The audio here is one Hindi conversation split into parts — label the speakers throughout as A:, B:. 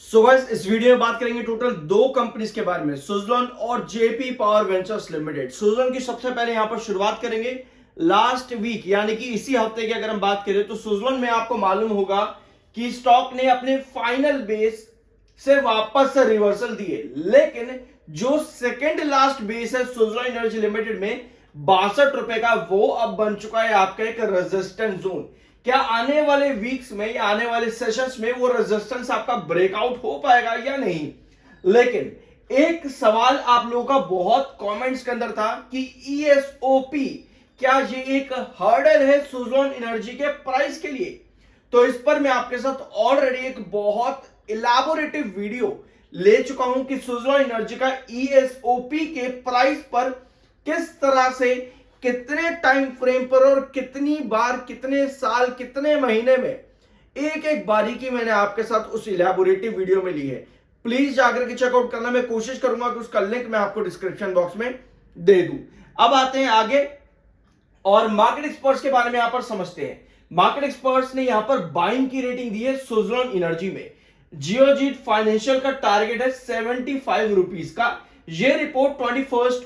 A: सो गाइस, इस वीडियो में बात करेंगे टोटल दो कंपनीज के बारे में, सुज़लोन और JP power ventures limited. Suzlon की सबसे पहले यहां पर शुरुआत करेंगे। लास्ट वीक यानी कि इसी हफ्ते की अगर हम बात करें तो सुज़लोन में आपको मालूम होगा कि स्टॉक ने अपने फाइनल बेस से वापस से रिवर्सल दिए, लेकिन जो सेकेंड लास्ट बेस है सुज़लोन एनर्जी लिमिटेड में 62 रुपए का, वो अब बन चुका है आपका एक रेजिस्टेंस जोन। क्या आने वाले वीक्स में या आने वाले सेशंस में वो रेजिस्टेंस आपका ब्रेकआउट हो पाएगा या नहीं? लेकिन एक सवाल आप लोगों का बहुत कमेंट्स के अंदर था कि ईएसओपी क्या ये एक हर्डल है सुज़लोन एनर्जी के प्राइस के लिए? तो इस पर मैं आपके साथ ऑलरेडी एक बहुत इलाबोरेटिव वीडियो ले चुका हूं कि सुज़लोन एनर्जी का ईएसओपी के प्राइस पर किस तरह से, कितने टाइम फ्रेम पर और कितनी बार, कितने साल, कितने महीने में एक एक बारीकी मैंने आपके साथ उस इलैबोरेटिव वीडियो में ली है। प्लीज जाकर के चेकआउट करना। मैं कोशिश करूंगा कि उसका लिंक मैं आपको डिस्क्रिप्शन बॉक्स में दे दूं। अब आते हैं आगे और मार्केट एक्सपर्ट्स के बारे में यहां पर समझते हैं। मार्केट एक्सपर्ट्स ने यहां पर बाइंग की रेटिंग दी है सुज़लोन एनर्जी में। जियोजीत फाइनेंशियल का टारगेट है 75 रुपीज का। यह रिपोर्ट 21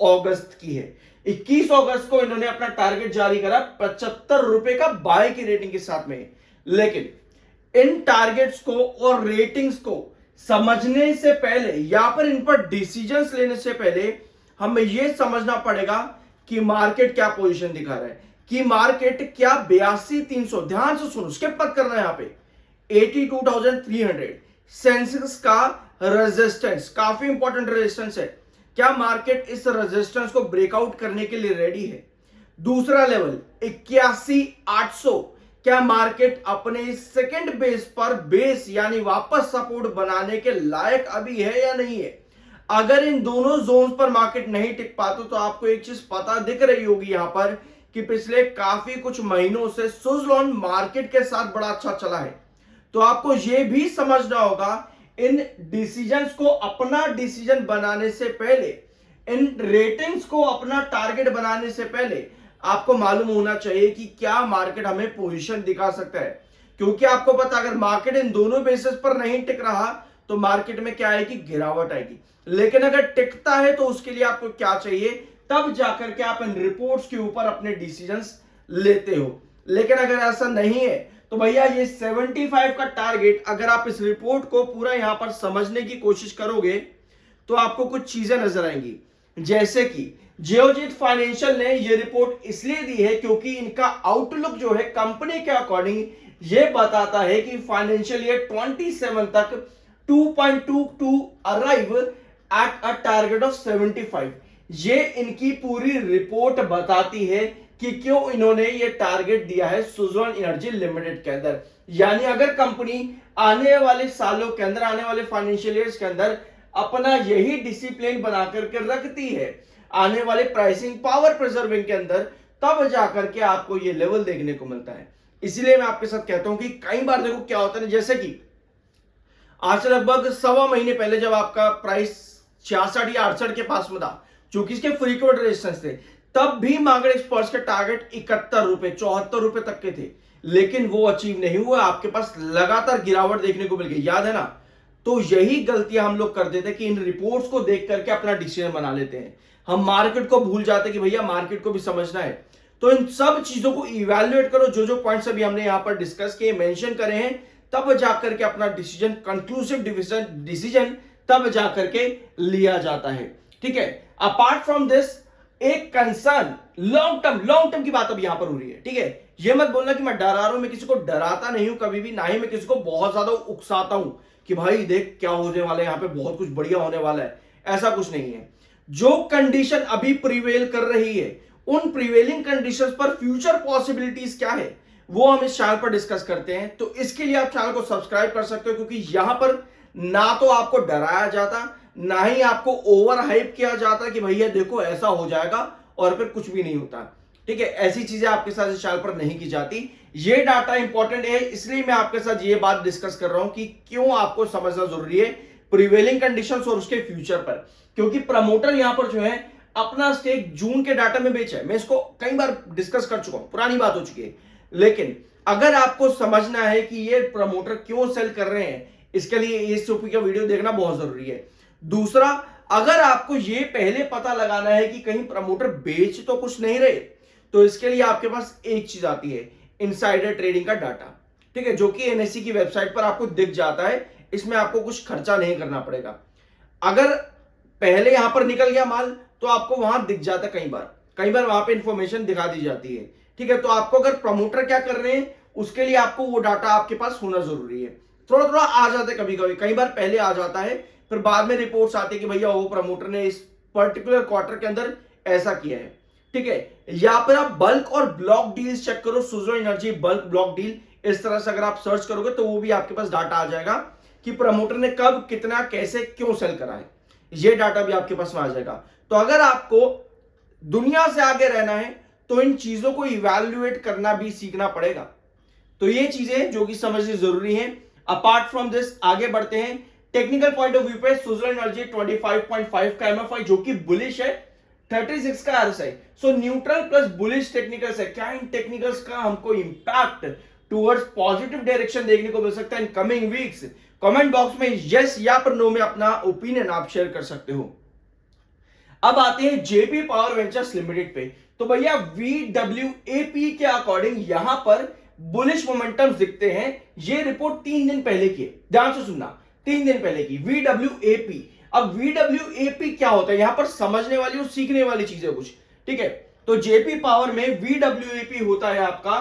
A: अगस्त की है। 21 अगस्त को इन्होंने अपना टारगेट जारी करा 75 रुपए का बाय की रेटिंग के साथ में। लेकिन इन टारगेट्स को और रेटिंग्स को समझने से पहले, यहां पर इन पर डिसीजंस लेने से पहले हमें यह समझना पड़ेगा कि मार्केट क्या पोजीशन दिखा रहा है, कि मार्केट क्या 82,300, ध्यान से सुनो, स्किप मत करना, यहां पे 82,300 सेंसेक्स का रेजिस्टेंस, काफी इंपॉर्टेंट रेजिस्टेंस है। क्या मार्केट इस रेजिस्टेंस को ब्रेकआउट करने के लिए रेडी है? दूसरा लेवल 81,800, क्या मार्केट अपने सेकंड बेस पर बेस यानी वापस सपोर्ट बनाने के लायक अभी है या नहीं है? अगर इन दोनों जोन्स पर मार्केट नहीं टिक पाते तो आपको एक चीज पता दिख रही होगी यहां पर कि पिछले काफी कुछ महीनों से सुज़लोन मार्केट के साथ बड़ा अच्छा चला है। तो आपको यह भी समझना होगा इन डिसीजंस को, अपना डिसीजन बनाने से पहले, इन रेटिंग्स को अपना टारगेट बनाने से पहले आपको मालूम होना चाहिए कि क्या मार्केट हमें पोजीशन दिखा सकता है। क्योंकि आपको पता, अगर मार्केट इन दोनों बेसिस पर नहीं टिक रहा तो मार्केट में क्या आएगी? गिरावट आएगी। लेकिन अगर टिकता है तो उसके लिए आपको क्या चाहिए? तब जाकर के आप इन रिपोर्ट्स के ऊपर अपने डिसीजंस लेते हो। लेकिन अगर ऐसा नहीं है तो भैया ये 75 का टारगेट, अगर आप इस रिपोर्ट को पूरा यहां पर समझने की कोशिश करोगे तो आपको कुछ चीजें नजर आएंगी। जैसे कि जियोजीत फाइनेंशियल ने ये रिपोर्ट इसलिए दी है क्योंकि इनका आउटलुक जो है कंपनी के अकॉर्डिंग ये बताता है कि फाइनेंशियल ईयर 27 तक 2.22 arrive at a target of 75। ये इनकी पूरी रिपोर्ट बताती है कि क्यों इन्होंने ये टारगेट दिया है सुज़लोन एनर्जी लिमिटेड के अंदर। यानी अगर कंपनी आने वाले सालों के अंदर, आने वाले फाइनेंशियल ईयर्स के अंदर अपना यही डिसिप्लिन बना करके रखती है आने वाले प्राइसिंग पावर प्रिजर्विंग के अंदर, तब जाकर के आपको ये लेवल देखने को मिलता है। इसलिए मैं आपके साथ कहता हूं कि कई बार देखो क्या होता है, जैसे कि आज से लगभग सवा महीने पहले जब आपका प्राइस 66 या 68 के पास में था, चूंकि इसके फ्रीक्वेंट रेजिस्टेंस थे, तब भी मार्केट एक्सपर्ट्स के टारगेट 71 रुपए, 74 रुपए तक के थे, लेकिन वो अचीव नहीं हुआ। आपके पास लगातार गिरावट देखने को मिल गई, याद है ना? तो यही गलतियां हम लोग कर देते हैं कि इन रिपोर्ट्स को देख करके अपना डिसीजन बना लेते हैं। हम मार्केट को भूल जाते हैं कि भैया मार्केट को भी समझना है। तो इन सब चीजों को इवैल्यूएट करो, जो जो पॉइंट्स अभी हमने यहां पर डिस्कस किए, मेंशन करे हैं, तब जाकर के अपना डिसीजन, कंक्लूसिव डिसीजन तब जाकर के लिया जाता है। ठीक है, अपार्ट फ्रॉम दिस एक कंसर्न लॉन्ग टर्म की बात अब यहां पर हो रही है। ठीक है, ये मत बोलना कि मैं डरा रहा हूं, मैं किसी को डराता नहीं हूं कभी भी, ना ही मैं किसी को बहुत ज्यादा उकसाता हूं कि भाई देख क्या होने वाला है, यहां पे बहुत कुछ बढ़िया होने वाला है। ऐसा कुछ नहीं है। जो कंडीशन अभी प्रिवेल कर रही है, उन प्रिवेलिंग कंडीशंस पर फ्यूचर पॉसिबिलिटीज क्या है, वो हम इस चैनल पर डिस्कस करते हैं। तो इसके लिए आप चैनल को सब्सक्राइब कर सकते हो, क्योंकि यहां पर ना तो आपको डराया जाता, ना ही आपको ओवर हाइप किया जाता कि भैया देखो ऐसा हो जाएगा और फिर कुछ भी नहीं होता। ठीक है, ऐसी चीजें आपके साथ इस चैनल पर नहीं की जाती। ये डाटा इंपॉर्टेंट है, इसलिए मैं आपके साथ ये बात डिस्कस कर रहा हूं कि क्यों आपको समझना जरूरी है प्रिवेलिंग कंडीशंस और उसके फ्यूचर पर। क्योंकि प्रमोटर यहां पर जो है अपना स्टेक जून के डाटा में बेचा है। मैं इसको कई बार डिस्कस कर चुका हूं, पुरानी बात हो चुकी है। लेकिन अगर आपको समझना है कि ये प्रमोटर क्यों सेल कर रहे हैं, इसके लिए ईएसओपी का वीडियो देखना बहुत जरूरी है। दूसरा, अगर आपको ये पहले पता लगाना है कि कहीं प्रमोटर बेच तो कुछ नहीं रहे, तो इसके लिए आपके पास एक चीज आती है, इनसाइडर ट्रेडिंग का डाटा, ठीक है, जो कि एनएससी की वेबसाइट पर आपको दिख जाता है। इसमें आपको कुछ खर्चा नहीं करना पड़ेगा। अगर पहले यहां पर निकल गया माल तो आपको वहां दिख जाता है, कई बार वहां पे इंफॉर्मेशन दिखा दी जाती है, ठीक है। तो आपको अगर प्रमोटर क्या कर रहे हैं उसके लिए आपको वो डाटा आपके पास होना जरूरी है। थोड़ा थोड़ा आ जाता है कभी कभी, कई बार पहले आ जाता है, फिर बाद में रिपोर्ट्स आती है कि भैया वो प्रमोटर ने इस पर्टिकुलर क्वार्टर के अंदर ऐसा किया है, ठीक है। यहां पर आप बल्क और ब्लॉक डील्स चेक करो, Suzlon energy bulk block deal, इस तरह से अगर आप सर्च करोगे तो वो भी आपके पास डाटा आ जाएगा कि प्रमोटर ने कब, कितना, कैसे, क्यों सेल करा है, ये डाटा भी आपके पास में आ जाएगा। तो अगर आपको दुनिया से आगे रहना है तो इन चीजों को इवैल्यूएट करना भी सीखना पड़ेगा। तो ये चीजें जो कि समझनी जरूरी है। अपार्ट फ्रॉम दिस आगे बढ़ते हैं टेक्निकल पॉइंट ऑफ व्यू पे। सुज़लोन एनर्जी 25.5 का एमएफआई जो कि बुलिश है, 36 का आरएसआई, सो न्यूट्रल प्लस बुलिश टेक्निकल्स है। क्या इन टेक्निकल्स का हमको इंपैक्ट टुवर्ड्स पॉजिटिव डायरेक्शन देखने को मिल सकता है in coming weeks? Comment box में यस या पर नो में अपना ओपिनियन आप शेयर कर सकते हो। अब आते हैं जेपी पावर वेंचर्स लिमिटेड पे। तो भैया VWAP के अकॉर्डिंग यहां पर बुलिश मोमेंटम्स दिखते हैं। ये रिपोर्ट 3 दिन पहले की है, ध्यान से सुनना, 3 दिन पहले की VWAP। अब VWAP क्या होता है, यहां पर समझने वाली और सीखने वाली चीजें कुछ, ठीक है। तो जेपी पावर में VWAP होता है आपका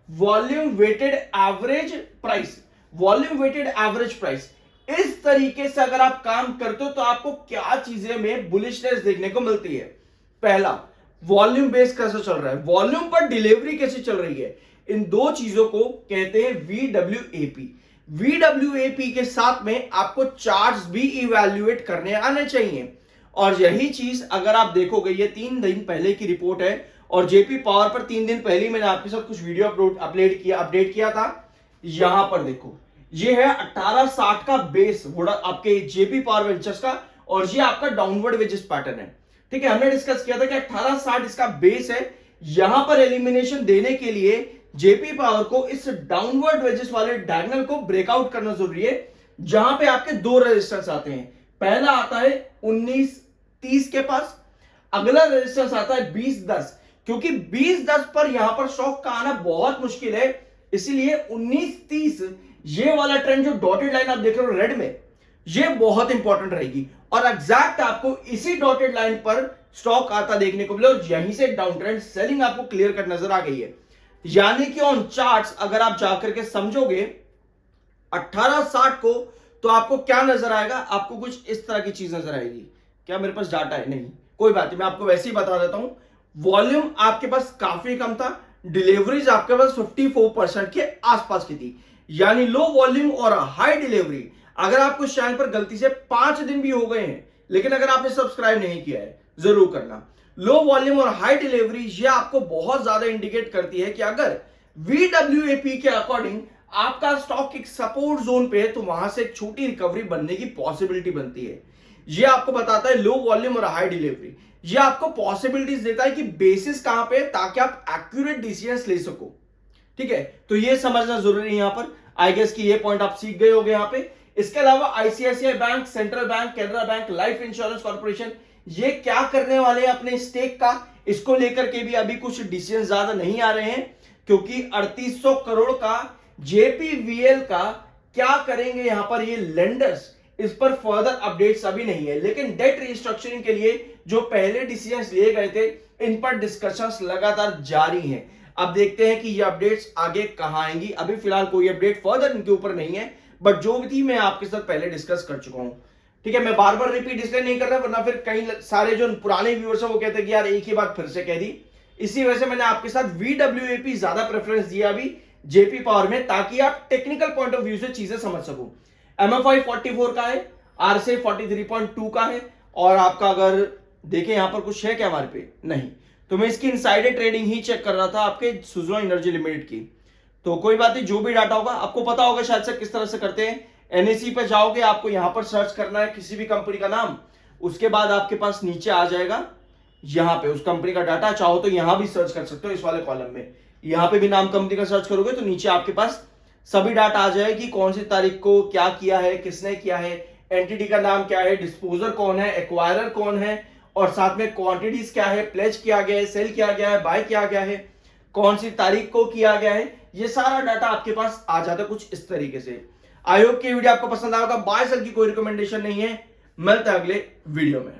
A: volume weighted average price, volume weighted average price. इस तरीके से अगर आप काम करते हो तो आपको क्या चीजें में बुलिशनेस देखने को मिलती है। पहला, वॉल्यूम बेस कैसे चल रहा है, वॉल्यूम पर डिलीवरी कैसे चल रही है, इन दो चीजों को कहते हैं VWAP। VWAP के साथ में आपको चार्ट्स भी इवैल्यूएट करने आने चाहिए। और यही चीज अगर आप देखोगे, ये 3 दिन पहले की रिपोर्ट है और जेपी पावर पर 3 दिन पहले मैंने आपके साथ कुछ वीडियो अपडेट किया था। यहां पर देखो, ये है 1860 का बेस आपके जेपी पावर वेंचर्स का, और ये आपका डाउनवर्ड वेजेस पैटर्न है, ठीक है। हमने डिस्कस किया था कि 1860 इसका बेस है। यहां पर एलिमिनेशन देने के लिए जेपी पावर को इस डाउनवर्ड वेजेस वाले डायगोनल को ब्रेकआउट करना जरूरी है, जहां पे आपके 2 रेजिस्टेंस आते हैं। पहला आता है 1930 के पास, अगला रेजिस्टेंस आता है 2010। क्योंकि 2010 पर यहां पर स्टॉक का आना बहुत मुश्किल है, इसीलिए 1930 ये वाला ट्रेंड जो डॉटेड लाइन आप देख रहे हो रेड में, ये बहुत इंपॉर्टेंट रहेगी। और एग्जैक्ट आपको इसी डॉटेड लाइन पर स्टॉक आता देखने को मिला और यहीं से डाउन ट्रेंड सेलिंग आपको क्लियर कट नजर आ गई है। यानी कि ऑन चार्ट्स अगर आप जाकर के समझोगे 1860 को, तो आपको क्या नजर आएगा, आपको कुछ इस तरह की चीज नजर आएगी। क्या मेरे पास डाटा है? नहीं, कोई बात नहीं, मैं आपको वैसे ही बता देता हूं। वॉल्यूम आपके पास काफी कम था, डिलीवरीज आपके पास 54% के आसपास की थी, यानी लो वॉल्यूम और हाई डिलीवरी। अगर आपको इस चैनल पर गलती से 5 दिन भी हो गए हैं, लेकिन अगर आपने सब्सक्राइब नहीं किया है जरूर करना। लो वॉल्यूम और हाई डिलीवरी ये आपको बहुत ज्यादा इंडिकेट करती है कि अगर VWAP के अकॉर्डिंग आपका स्टॉक एक सपोर्ट जोन पे है तो वहां से एक छोटी रिकवरी बनने की पॉसिबिलिटी बनती है। ये आपको बताता है लो वॉल्यूम और हाई डिलीवरी, ये आपको पॉसिबिलिटीज देता है कि बेसिस कहां पे, ताकि आप एक्यूरेट डिसीजंस ले सको, ठीक है। तो ये समझना जरूरी है यहां पर। आई गेस कि ये पॉइंट आप सीख गए होंगे यहां पे। इसके अलावा ICICI bank, central bank, Canara bank, life insurance corporation ये क्या करने वाले हैं अपने स्टेक का, इसको लेकर के भी अभी कुछ डिसीजन ज्यादा नहीं आ रहे हैं, क्योंकि 3800 करोड़ का JPVL का क्या करेंगे यहां पर ये लेंडर्स, इस पर फर्दर अपडेट्स अभी नहीं है। लेकिन डेट रिस्ट्रक्चरिंग के लिए जो पहले डिसीजंस लिए गए थे, इन पर डिस्कशंस लगातार जारी हैं। अब देखते हैं कि ये अपडेट्स आगे कहां आएंगी। अभी फिलहाल कोई अपडेट फर्दर इनके ऊपर नहीं है, बट जो भी थी मैं आपके साथ पहले डिस्कस कर चुका हूं, ठीक है। मैं बार बार रिपीट इसलिए नहीं कर रहा, वरना फिर कई सारे जो पुराने व्यूअर्स हैं वो कहते हैं कि यार एक ही बात फिर से कह दी। इसी वजह से मैंने आपके साथ VWAP ज्यादा प्रेफरेंस दिया अभी जेपी पावर में, ताकि आप टेक्निकल पॉइंट ऑफ व्यू से चीजें समझ सको। MFI 44 का है, RSI 43.2 का है, और आपका अगर देखें यहां पर कुछ है क्या हमारे पे, नहीं। तो मैं इसकी इनसाइडर ट्रेडिंग ही चेक कर रहा था आपके सुज़लोन एनर्जी लिमिटेड की। तो कोई बात नहीं, जो भी डाटा होगा आपको पता होगा शायद से किस तरह से करते हैं। NSE पे जाओगे, आपको यहां पर सर्च करना है किसी भी कंपनी का नाम, उसके बाद आपके पास नीचे आ जाएगा यहां पे उस कंपनी का डाटा। चाहो तो यहां भी सर्च कर सकते हो, इस वाले कॉलम में, यहां पे भी नाम कंपनी का सर्च करोगे तो नीचे आपके पास सभी डाटा आ जाए कि कौन सी तारीख को क्या किया है, किसने किया है, एंटिटी का नाम क्या है, डिस्पोजर कौन है, एक्वायरर कौन है, और साथ में क्वांटिटीज क्या है, प्लेज किया गया है, सेल किया गया है, बाय किया गया है, कौन सी तारीख को किया गया है, ये सारा डाटा आपके पास आ जाता है कुछ इस तरीके से। आई होप कि वीडियो आपको पसंद आया होगा। बाय सेल की कोई रिकमेंडेशन नहीं है। मिलते हैं अगले वीडियो में।